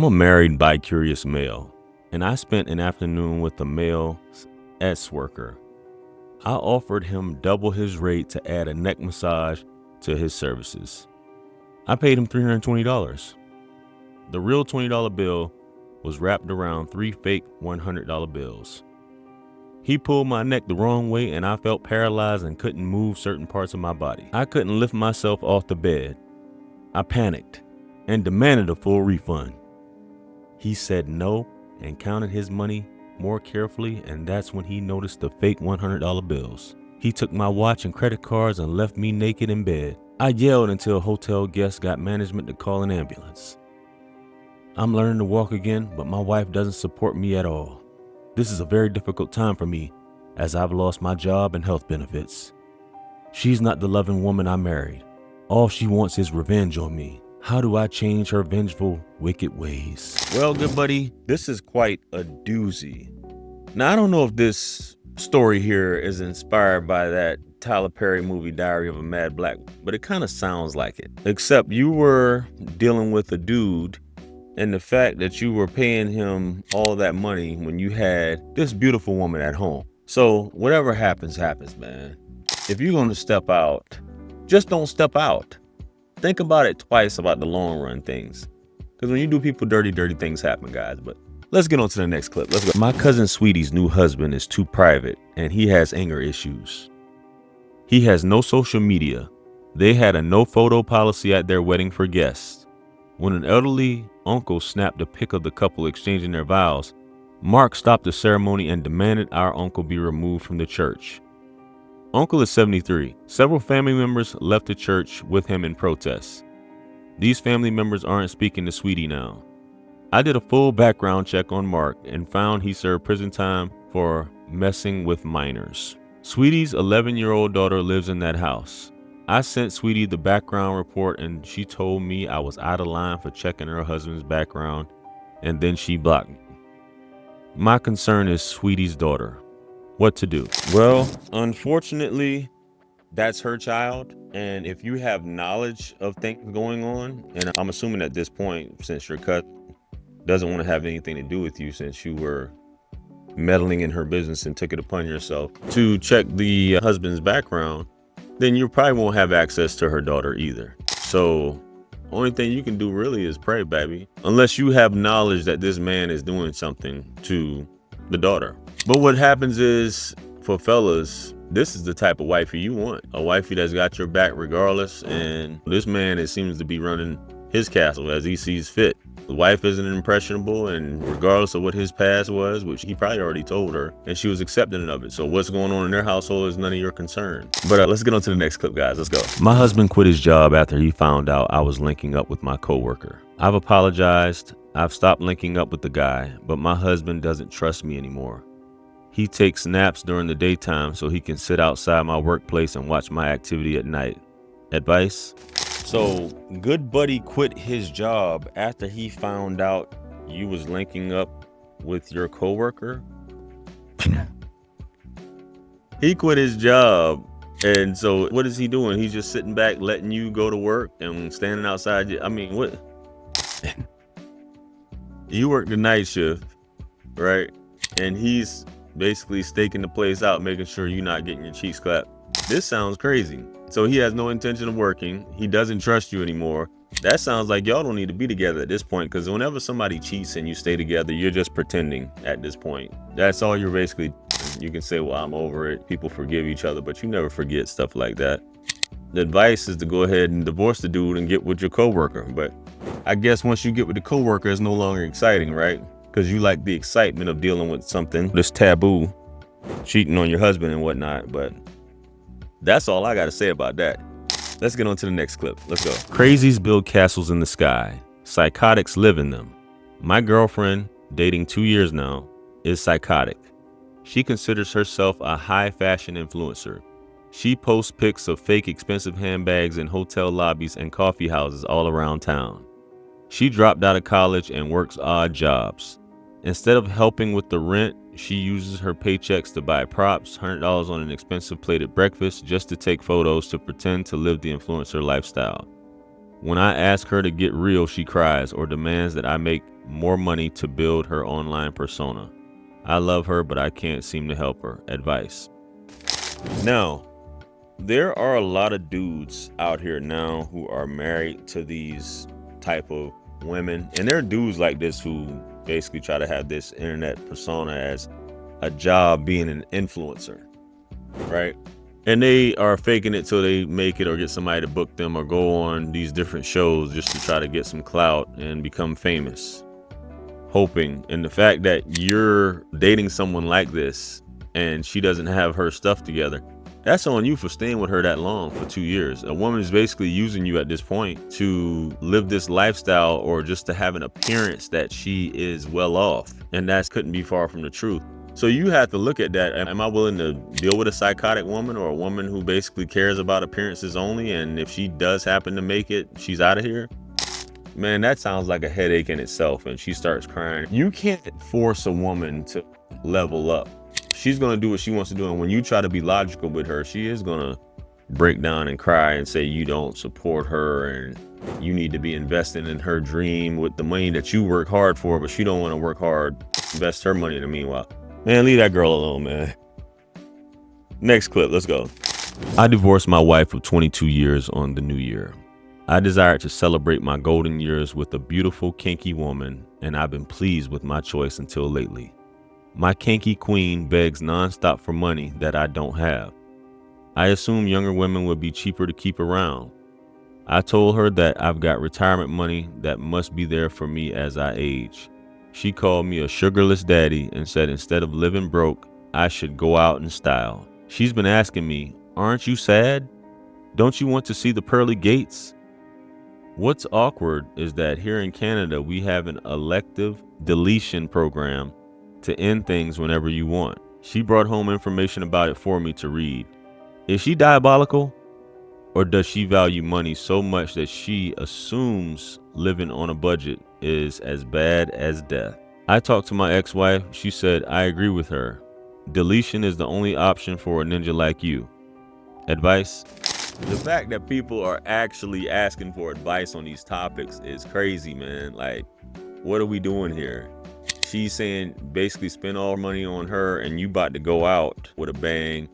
I'm a married bi-curious male, and I spent an afternoon with a male S-worker. I offered him double his rate to add a neck massage to his services. I paid him $320. The real $20 bill was wrapped around 3 fake $100 bills. He pulled my neck the wrong way and I felt paralyzed and couldn't move certain parts of my body. I couldn't lift myself off the bed. I panicked and demanded a full refund. He said no and counted his money more carefully, and that's when he noticed the fake $100 bills. He took my watch and credit cards and left me naked in bed. I yelled until hotel guests got management to call an ambulance. I'm learning to walk again, but my wife doesn't support me at all. This is a very difficult time for me, as I've lost my job and health benefits. She's not the loving woman I married. All she wants is revenge on me. How do I change her vengeful, wicked ways? Well, good buddy, this is quite a doozy. Now, I don't know if this story here is inspired by that Tyler Perry movie, Diary of a Mad Black, but it kind of sounds like it. Except you were dealing with a dude, and the fact that you were paying him all that money when you had this beautiful woman at home. So whatever happens, happens, man. If you're going to step out, just don't step out. Think about it twice about the long run things. Because when you do people dirty, dirty things happen, guys. But let's get on to the next clip. Let's go. My cousin Sweetie's new husband is too private and he has anger issues. He has no social media. They had a no photo policy at their wedding for guests. When an elderly uncle snapped a pic of the couple exchanging their vows, Mark stopped the ceremony and demanded our uncle be removed from the church. Uncle is 73. Several family members left the church with him in protest. These family members aren't speaking to Sweetie now. I did a full background check on Mark and found he served prison time for messing with minors. Sweetie's 11-year-old daughter lives in that house. I sent Sweetie the background report and she told me I was out of line for checking her husband's background, and then she blocked me. My concern is Sweetie's daughter. What to do? Well, unfortunately, that's her child. And if you have knowledge of things going on, and I'm assuming at this point, since your cousin doesn't want to have anything to do with you since you were meddling in her business and took it upon yourself to check the husband's background, then you probably won't have access to her daughter either. So only thing you can do really is pray, baby, unless you have knowledge that this man is doing something to the daughter. But what happens is, for fellas, this is the type of wifey you want, a wifey that's got your back regardless. And this man, it seems to be running his castle as he sees fit. The wife isn't impressionable, and regardless of what his past was, which he probably already told her, and she was accepting of it. So what's going on in their household is none of your concern. But let's get on to the next clip, guys. Let's go. My husband quit his job after he found out I was linking up with my coworker. I've apologized. I've stopped linking up with the guy, but my husband doesn't trust me anymore. He takes naps during the daytime so he can sit outside my workplace and watch my activity at night. Advice? So, good buddy quit his job after he found out you was linking up with your coworker. He quit his job, and so what is he doing? He's just sitting back, letting you go to work and standing outside. I mean, what? You work the night shift, right? And he's basically staking the place out, making sure you're not getting your cheeks clapped. This sounds crazy. So he has no intention of working. He doesn't trust you anymore. That sounds like y'all don't need to be together at this point, because whenever somebody cheats and you stay together, you're just pretending at this point. That's all you're basically doing. You can say, well, I'm over it. People forgive each other, but you never forget stuff like that. The advice is to go ahead and divorce the dude and get with your coworker. But I guess once you get with the coworker, it's no longer exciting, right? Because you like the excitement of dealing with something that's taboo, cheating on your husband and whatnot. But that's all I got to say about that. Let's get on to the next clip. Let's go. Crazies build castles in the sky. Psychotics live in them. My girlfriend, dating 2 years now, is psychotic. She considers herself a high fashion influencer. She posts pics of fake expensive handbags in hotel lobbies and coffee houses all around town. She dropped out of college and works odd jobs. Instead of helping with the rent, she uses her paychecks to buy props, $100 on an expensive plated breakfast just to take photos to pretend to live the influencer lifestyle. When I ask her to get real, she cries or demands that I make more money to build her online persona. I love her, but I can't seem to help her. Advice. Now, there are a lot of dudes out here now who are married to these type of women, and there are dudes like this who basically try to have this internet persona as a job, being an influencer, right? And they are faking it till they make it or get somebody to book them or go on these different shows just to try to get some clout and become famous, hoping. And the fact that you're dating someone like this and she doesn't have her stuff together, that's on you for staying with her that long, for 2 years. A woman is basically using you at this point to live this lifestyle or just to have an appearance that she is well off. And that couldn't be far from the truth. So you have to look at that. Am I willing to deal with a psychotic woman or a woman who basically cares about appearances only? And if she does happen to make it, she's out of here? Man, that sounds like a headache in itself. And she starts crying. You can't force a woman to level up. She's going to do what she wants to do. And when you try to be logical with her, she is going to break down and cry and say you don't support her and you need to be investing in her dream with the money that you work hard for, but she don't want to work hard, invest her money in the meanwhile. Man, leave that girl alone, man. Next clip, let's go. I divorced my wife of 22 years on the new year. I desired to celebrate my golden years with a beautiful, kinky woman, and I've been pleased with my choice until lately. My kinky queen begs nonstop for money that I don't have. I assume younger women would be cheaper to keep around. I told her that I've got retirement money that must be there for me as I age. She called me a sugarless daddy and said instead of living broke, I should go out in style. She's been asking me, aren't you sad? Don't you want to see the pearly gates? What's awkward is that here in Canada, we have an elective deletion program to end things whenever you want. She brought home information about it for me to read. Is she diabolical? Or does she value money so much that she assumes living on a budget is as bad as death? I talked to my ex-wife. She said, I agree with her. Deletion is the only option for a ninja like you. Advice? The fact that people are actually asking for advice on these topics is crazy, man. Like, what are we doing here? She's saying basically spend all money on her and you about to go out with a bang.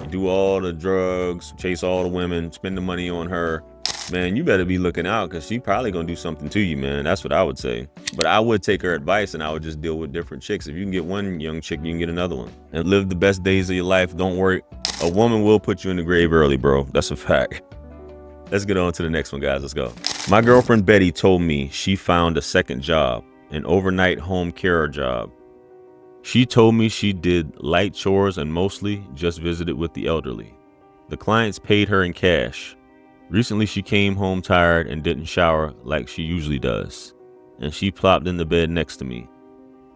You do all the drugs, chase all the women, spend the money on her. Man, you better be looking out because she probably gonna do something to you, man. That's what I would say. But I would take her advice and I would just deal with different chicks. If you can get one young chick, you can get another one. And live the best days of your life. Don't worry. A woman will put you in the grave early, bro. That's a fact. Let's get on to the next one, guys. Let's go. My girlfriend Betty told me she found a second job, an overnight home carer job. She told me she did light chores and mostly just visited with the elderly. The clients paid her in cash. Recently, she came home tired and didn't shower like she usually does, and she plopped in the bed next to me.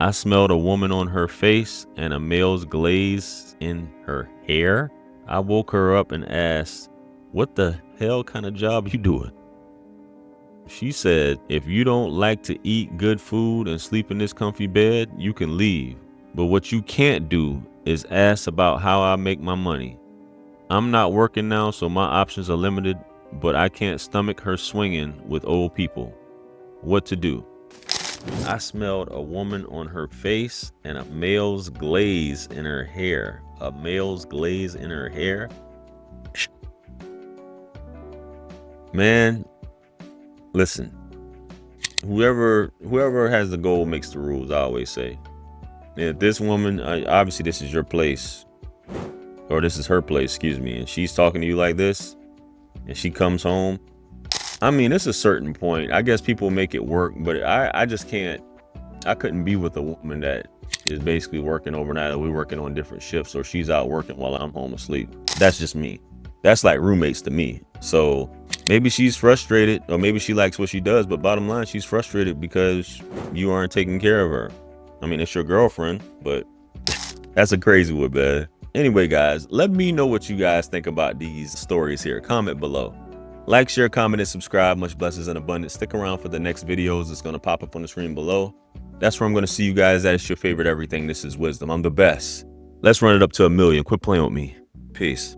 I smelled a woman on her face and a male's glaze in her hair. I woke her up and asked, what the hell kind of job you doing? She said, if you don't like to eat good food and sleep in this comfy bed, you can leave. But what you can't do is ask about how I make my money. I'm not working now, so my options are limited, but I can't stomach her swinging with old people. What to do? I smelled a woman on her face and a male's glaze in her hair. A male's glaze in her hair? Man, listen. Whoever has the goal makes the rules, I always say. If this woman, obviously this is your place, or this is her place, excuse me, and she's talking to you like this, and she comes home, I mean, it's a certain point. I guess people make it work, but I just can't, I couldn't be with a woman that is basically working overnight, or we're working on different shifts, or she's out working while I'm home asleep. That's just me. That's like roommates to me. So maybe she's frustrated, or maybe she likes what she does, but bottom line, she's frustrated because you aren't taking care of her. I mean, it's your girlfriend, but that's a crazy one, man. Anyway, guys, let me know what you guys think about these stories here. Comment below. Like, share, comment, and subscribe. Much blessings and abundance. Stick around for the next videos. It's going to pop up on the screen below. That's where I'm going to see you guys. That is your favorite everything. This is Wisdom. I'm the best. Let's run it up to 1 million. Quit playing with me. Peace.